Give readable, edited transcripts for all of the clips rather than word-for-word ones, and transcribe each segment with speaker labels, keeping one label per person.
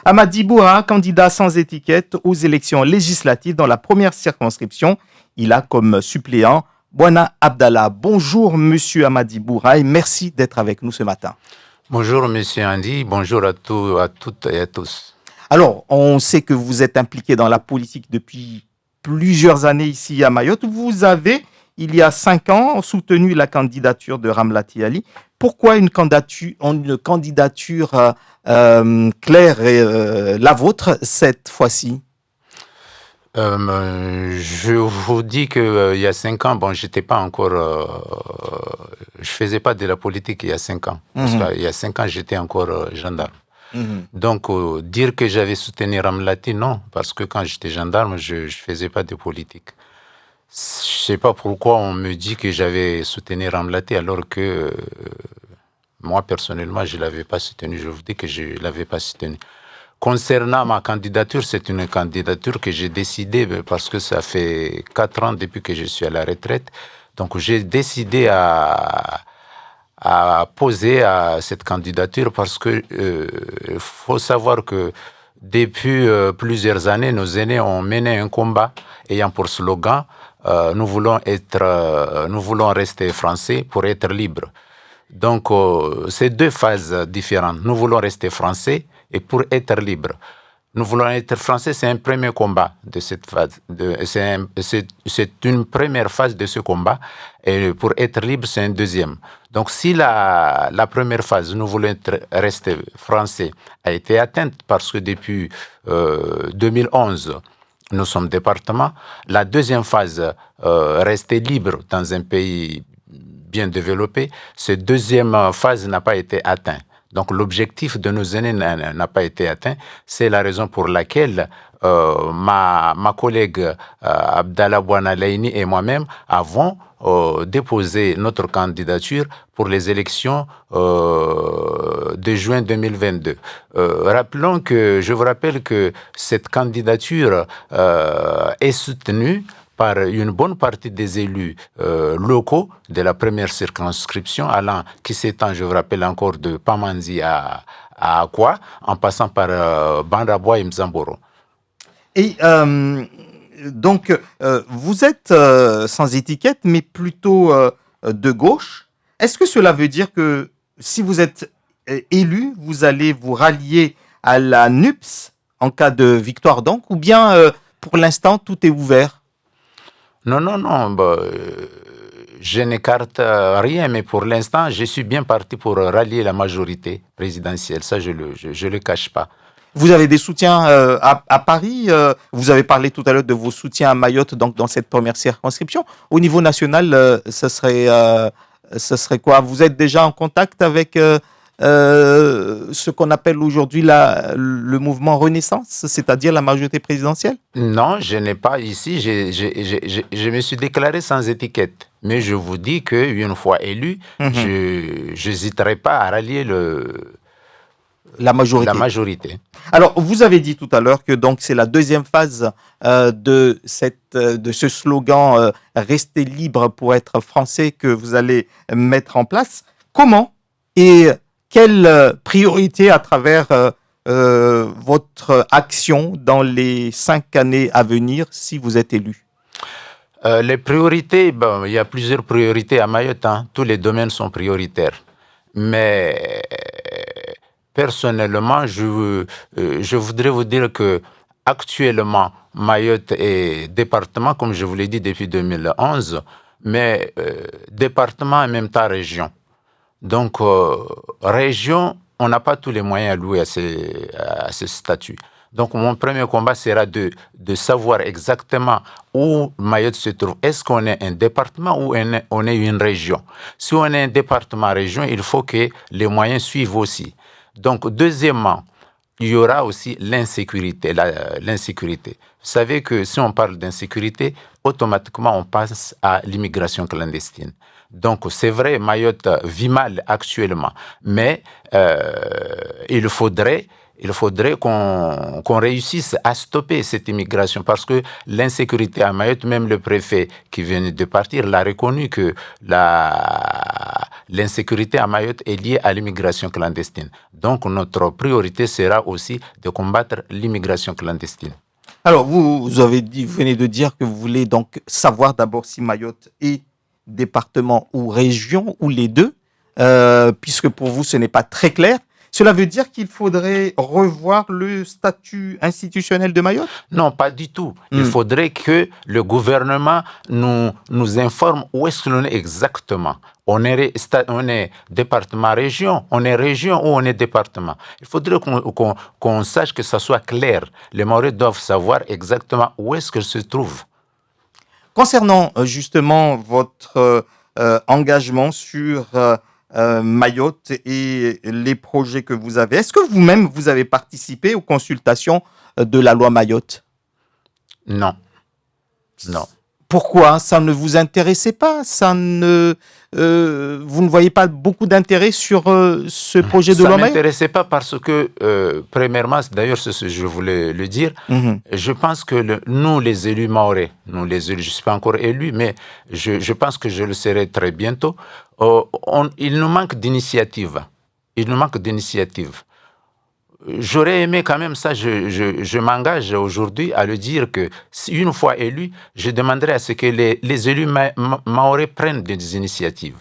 Speaker 1: Amadi Boura, candidat sans étiquette aux élections législatives dans la première circonscription. Il a comme suppléant Bouana Abdallah. Bonjour Monsieur Amadi Boura et merci d'être avec nous ce matin.
Speaker 2: Bonjour Monsieur Andy, bonjour à toutes et à tous.
Speaker 1: Alors, on sait que vous êtes impliqué dans la politique depuis plusieurs années ici à Mayotte. Vous avez, il y a 5 ans, soutenu la candidature de Ramlati Ali. Pourquoi une candidature claire et la vôtre cette fois-ci?
Speaker 2: Je vous dis qu'il y a 5 ans, j'étais pas encore... je faisais pas de la politique il y a 5 ans. Parce qu'il y a 5 ans, j'étais encore gendarme. Donc, dire que j'avais soutenu Ramlati, non. Parce que quand j'étais gendarme, je faisais pas de politique. Je sais pas pourquoi on me dit que j'avais soutenu Ramlati alors que moi, personnellement, je l'avais pas soutenu. Je vous dis que je l'avais pas soutenu. Concernant ma candidature, c'est une candidature que j'ai décidée parce que ça fait 4 ans depuis que je suis à la retraite. Donc, j'ai décidé à poser à cette candidature parce que faut savoir que depuis plusieurs années, nos aînés ont mené un combat ayant pour slogan nous voulons rester français pour être libres. Donc, c'est 2 phases différentes. Nous voulons rester français et pour être libres. Nous voulons être français, c'est un premier combat de cette phase. C'est une première phase de ce combat. Et pour être libre, c'est un deuxième. Donc, si la première phase, nous voulons rester français, a été atteinte parce que depuis 2011, nous sommes département. La deuxième phase, rester libre dans un pays bien développé, cette deuxième phase n'a pas été atteinte. Donc l'objectif de nos aînés n'a pas été atteint. C'est la raison pour laquelle ma collègue Abdallah Bouana Laini et moi-même avons déposé notre candidature pour les élections de juin 2022. Je vous rappelle que cette candidature est soutenue par une bonne partie des élus locaux de la première circonscription, qui s'étend, je vous rappelle encore, de Pamanzi à Akwa, en passant par Bandabois et Mzamboro.
Speaker 1: Et donc, vous êtes sans étiquette, mais plutôt de gauche. Est-ce que cela veut dire que si vous êtes élu, vous allez vous rallier à la NUPS en cas de victoire donc, ou bien pour l'instant, tout est ouvert?
Speaker 2: Non, je n'écarte rien, mais pour l'instant, je suis bien parti pour rallier la majorité présidentielle. Ça, je le cache pas.
Speaker 1: Vous avez des soutiens à Paris. Vous avez parlé tout à l'heure de vos soutiens à Mayotte, donc dans cette première circonscription. Au niveau national, ce serait quoi? Vous êtes déjà en contact avec ce qu'on appelle aujourd'hui le mouvement Renaissance, c'est-à-dire la majorité présidentielle?
Speaker 2: Non, je n'ai pas ici. Je me suis déclaré sans étiquette. Mais je vous dis qu'une fois élu, je n'hésiterai pas à rallier
Speaker 1: la majorité. Alors, vous avez dit tout à l'heure que donc c'est la deuxième phase de ce slogan rester libre pour être français que vous allez mettre en place. Comment et quelle priorité à travers votre action dans les 5 années à venir si vous êtes élu?
Speaker 2: Les priorités, il y a plusieurs priorités à Mayotte. Tous les domaines sont prioritaires. Mais personnellement, je voudrais vous dire que actuellement, Mayotte est département, comme je vous l'ai dit depuis 2011, mais département en même temps région. Donc, région, on n'a pas tous les moyens alloués à ce statut. Donc, mon premier combat sera de savoir exactement où Mayotte se trouve. Est-ce qu'on est un département ou on est une région? Si on est un département-région, il faut que les moyens suivent aussi. Donc, deuxièmement, il y aura aussi l'insécurité. Vous savez que si on parle d'insécurité, automatiquement, on passe à l'immigration clandestine. Donc, c'est vrai, Mayotte vit mal actuellement, mais il faudrait il faudrait qu'on réussisse à stopper cette immigration parce que l'insécurité à Mayotte, même le préfet qui vient de partir l'a reconnu que l'insécurité à Mayotte est liée à l'immigration clandestine. Donc notre priorité sera aussi de combattre l'immigration clandestine.
Speaker 1: Alors vous venez de dire que vous voulez donc savoir d'abord si Mayotte est département ou région ou les deux, puisque pour vous ce n'est pas très clair. Cela veut dire qu'il faudrait revoir le statut institutionnel de Mayotte?
Speaker 2: Non, pas du tout. Il faudrait que le gouvernement nous informe où est-ce que l'on est exactement. On est département-région, on est région ou on est département. Il faudrait qu'on sache que ça soit clair. Les Mahorais doivent savoir exactement où est-ce qu'elle se trouve.
Speaker 1: Concernant justement votre engagement sur Mayotte et les projets que vous avez, est-ce que vous-même vous avez participé aux consultations de la loi Mayotte?
Speaker 2: Non. Non.
Speaker 1: Pourquoi? Ça ne vous intéressait pas? Vous ne voyez pas beaucoup d'intérêt sur ce projet de loi Mayotte?
Speaker 2: Ça ne m'intéressait pas parce que, premièrement, d'ailleurs, je voulais le dire, je pense que nous, les élus mahorais, je ne suis pas encore élu, mais je pense que je le serai très bientôt, il nous manque d'initiative. Il nous manque d'initiative. J'aurais aimé quand même ça, je m'engage aujourd'hui à le dire que une fois élu, je demanderai à ce que les élus mahorais prennent des initiatives.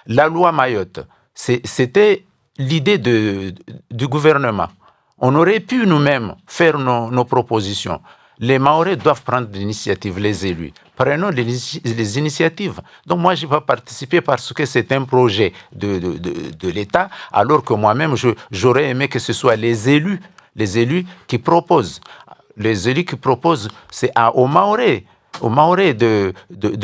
Speaker 2: La loi Mayotte, c'était l'idée du gouvernement. On aurait pu nous-mêmes faire nos propositions. Les Mahorais doivent prendre l'initiative, les élus. Prenons les initiatives. Donc moi, je vais participer parce que c'est un projet de l'État, alors que moi-même, j'aurais aimé que ce soit les élus qui proposent. Les élus qui proposent, c'est aux Mahorais de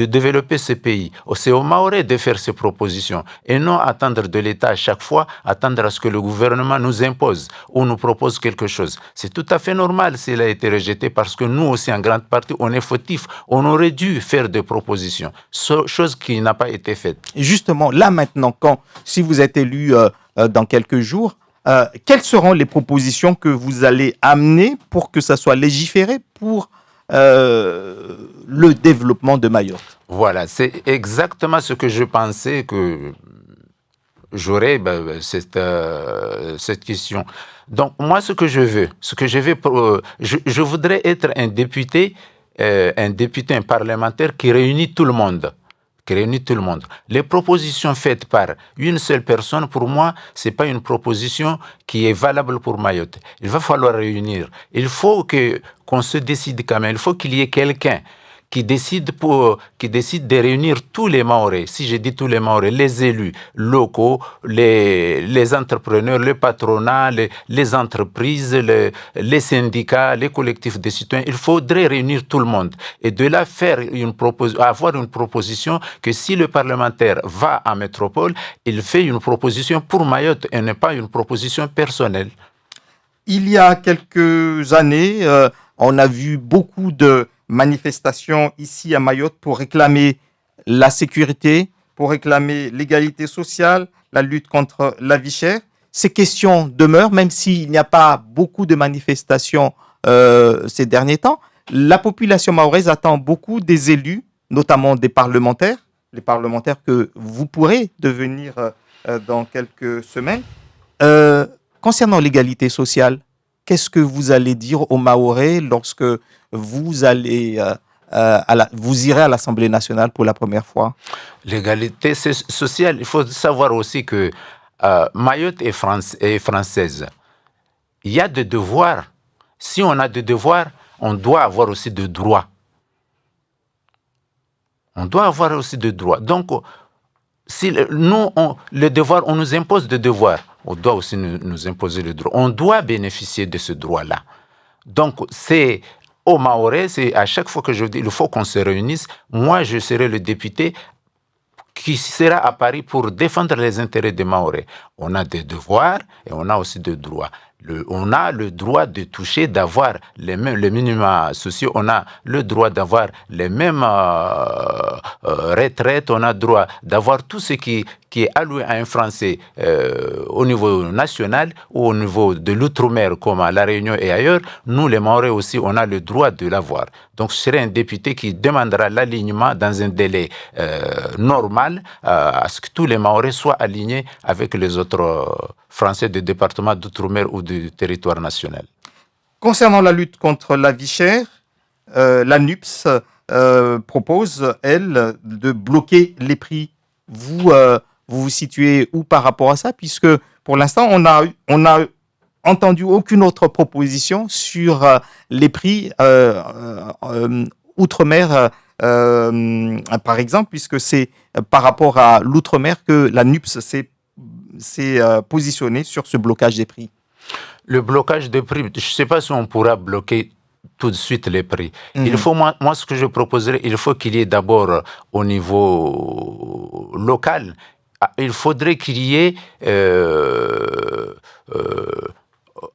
Speaker 2: développer ce pays. C'est aux Mahorais de faire ces propositions et non attendre de l'État à chaque fois, attendre à ce que le gouvernement nous impose ou nous propose quelque chose. C'est tout à fait normal s'il a été rejeté parce que nous aussi, en grande partie, on est fautifs. On aurait dû faire des propositions, chose qui n'a pas été faite.
Speaker 1: Justement, là maintenant, si vous êtes élu dans quelques jours, quelles seront les propositions que vous allez amener pour que ça soit légiféré pour le développement de Mayotte?
Speaker 2: Voilà, c'est exactement ce que je pensais que j'aurais cette question. Donc moi, ce que je veux, je voudrais être un député, un parlementaire qui réunit tout le monde. Les propositions faites par une seule personne, pour moi, ce n'est pas une proposition qui est valable pour Mayotte. Il va falloir réunir. Il faut qu'on se décide quand même. Il faut qu'il y ait quelqu'un qui décide de réunir tous les Mahorais. Si je dis tous les Mahorais, les élus locaux, les entrepreneurs, le patronat, les entreprises, les syndicats, les collectifs de citoyens. Il faudrait réunir tout le monde et de là avoir une proposition que si le parlementaire va à métropole, il fait une proposition pour Mayotte et non pas une proposition personnelle.
Speaker 1: Il y a quelques années, on a vu beaucoup de manifestations ici à Mayotte pour réclamer la sécurité, pour réclamer l'égalité sociale, la lutte contre la vie chère. Ces questions demeurent, même s'il n'y a pas beaucoup de manifestations ces derniers temps. La population mahoraise attend beaucoup des élus, notamment des parlementaires, les parlementaires que vous pourrez devenir dans quelques semaines. Concernant l'égalité sociale, qu'est-ce que vous allez dire aux Mahorais lorsque vous allez vous irez à l'Assemblée nationale pour la première fois?
Speaker 2: L'égalité sociale, il faut savoir aussi que Mayotte est française. Il y a des devoirs. Si on a des devoirs, on doit avoir aussi des droits. On doit avoir aussi des droits. Donc, si nous, le devoir, on nous impose des devoirs, on doit aussi nous imposer le droit. On doit bénéficier de ce droit-là. Donc, c'est aux Mahorais, c'est à chaque fois que je dis, il faut qu'on se réunisse. Moi, je serai le député qui sera à Paris pour défendre les intérêts des Mahorais. On a des devoirs et on a aussi des droits. On a le droit de toucher, d'avoir les minima sociaux, on a le droit d'avoir les mêmes retraites, on a le droit d'avoir tout ce qui est alloué à un Français au niveau national ou au niveau de l'outre-mer comme à La Réunion et ailleurs. Nous, les Mahorais aussi, on a le droit de l'avoir. Donc, ce serait un député qui demandera l'alignement dans un délai normal à ce que tous les Mahorais soient alignés avec les autres Français du département d'outre-mer ou du territoire national.
Speaker 1: Concernant la lutte contre la vie chère, la NUPS propose, elle, de bloquer les prix. Vous vous situez où par rapport à ça? Puisque pour l'instant, on a entendu aucune autre proposition sur les prix outre-mer, par exemple, puisque c'est par rapport à l'outre-mer que la NUPS s'est positionnée sur ce blocage des prix.
Speaker 2: Le blocage des prix, je ne sais pas si on pourra bloquer tout de suite les prix. Il faut, moi, ce que je proposerais, il faut qu'il y ait d'abord au niveau local, il faudrait qu'il y ait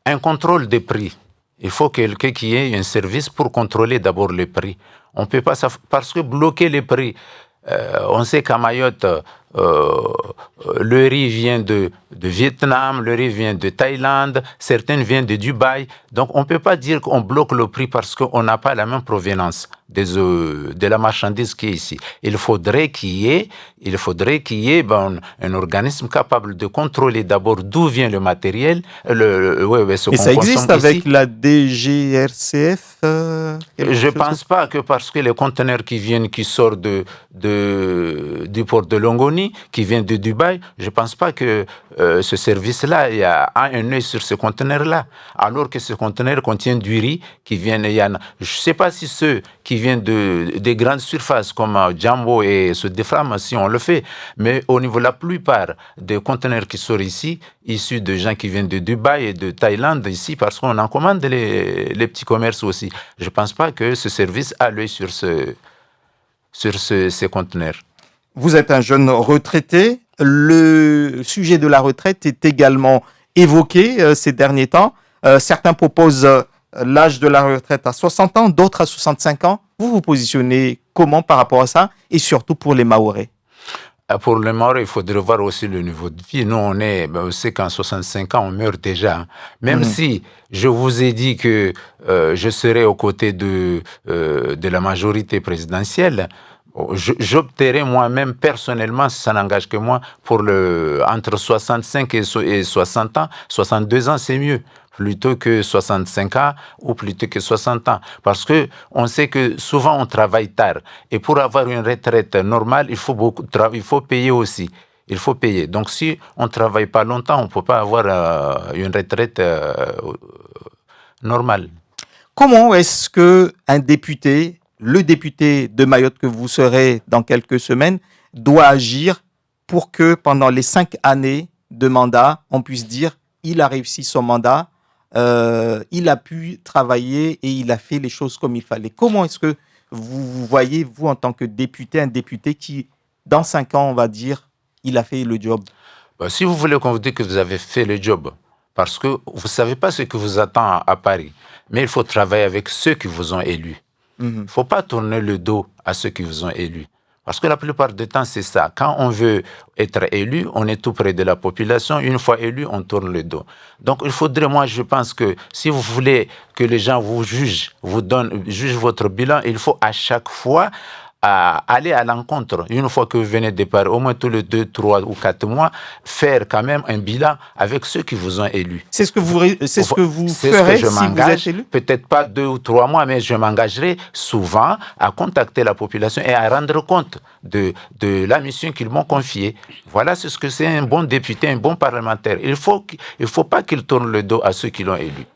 Speaker 2: un contrôle des prix. Il faut quelqu'un qui ait un service pour contrôler d'abord les prix. On peut pas, parce que bloquer les prix, on sait qu'à Mayotte, le riz vient de Vietnam, le riz vient de Thaïlande, certaines viennent de Dubaï. Donc on ne peut pas dire qu'on bloque le prix parce qu'on n'a pas la même provenance de la marchandise qui est ici. Il faudrait qu'il y ait un organisme capable de contrôler d'abord d'où vient le matériel.
Speaker 1: Et ça existe avec ici. La DGRCF
Speaker 2: Je ne pense pas que parce que les conteneurs qui sortent du port de Longoni, qui viennent de Dubaï, je ne pense pas que ce service-là a un œil sur ce conteneur-là. Alors que ce conteneur contient du riz qui vient... Je ne sais pas si ceux qui viennent des grandes surfaces comme Jumbo et Sud-Defram, si on le fait, mais au niveau de la plupart des conteneurs qui sortent ici, issus de gens qui viennent de Dubaï et de Thaïlande ici, parce qu'on en commande les petits commerces aussi. Je ne pense pas que ce service a l'œil sur ces conteneurs.
Speaker 1: Vous êtes un jeune retraité. Le sujet de la retraite est également évoqué ces derniers temps. Certains proposent l'âge de la retraite à 60 ans, d'autres à 65 ans. Vous vous positionnez comment par rapport à ça, et surtout pour les Mahorais?
Speaker 2: Pour les Mahorais, il faudrait voir aussi le niveau de vie. Nous, on sait qu'en 65 ans, on meurt déjà. Même si je vous ai dit que je serai aux côtés de la majorité présidentielle, j'opterai moi-même personnellement, si ça n'engage que moi, pour entre 65 et 60 ans. 62 ans, c'est mieux, plutôt que 65 ans ou plutôt que 60 ans. Parce que on sait que souvent on travaille tard. Et pour avoir une retraite normale, il faut payer aussi. Il faut payer. Donc si on ne travaille pas longtemps, on ne peut pas avoir une retraite normale.
Speaker 1: Comment est-ce qu'un député, le député de Mayotte que vous serez dans quelques semaines, doit agir pour que pendant les 5 années de mandat, on puisse dire il a réussi son mandat, il a pu travailler et il a fait les choses comme il fallait. Comment est-ce que vous voyez, vous, en tant que député, un député qui, dans 5 ans, on va dire, il a fait le job?
Speaker 2: Si vous voulez qu'on vous dise que vous avez fait le job, parce que vous ne savez pas ce qui vous attend à Paris, mais il faut travailler avec ceux qui vous ont élus. Il ne faut pas tourner le dos à ceux qui vous ont élus. Parce que la plupart du temps, c'est ça. Quand on veut être élu, on est tout près de la population. Une fois élu, on tourne le dos. Donc, il faudrait, moi, je pense que si vous voulez que les gens vous jugent, jugent votre bilan, il faut à chaque fois aller à l'encontre. Une fois que vous venez de Paris, au moins tous les 2, 3 ou 4 mois, faire quand même un bilan avec ceux qui vous ont élu.
Speaker 1: C'est ce que vous ferez si vous êtes élu?
Speaker 2: Peut-être pas 2 ou 3 mois, mais je m'engagerai souvent à contacter la population et à rendre compte de la mission qu'ils m'ont confiée. Voilà ce que c'est un bon député, un bon parlementaire. Il faut pas qu'il tourne le dos à ceux qui l'ont élu.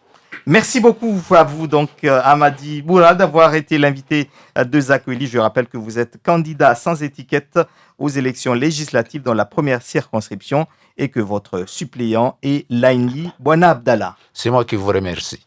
Speaker 1: Merci beaucoup à vous, donc, Amadi Boura, d'avoir été l'invité de Zakweli. Je rappelle que vous êtes candidat sans étiquette aux élections législatives dans la première circonscription et que votre suppléant est Laini Bouana Abdallah.
Speaker 2: C'est moi qui vous remercie.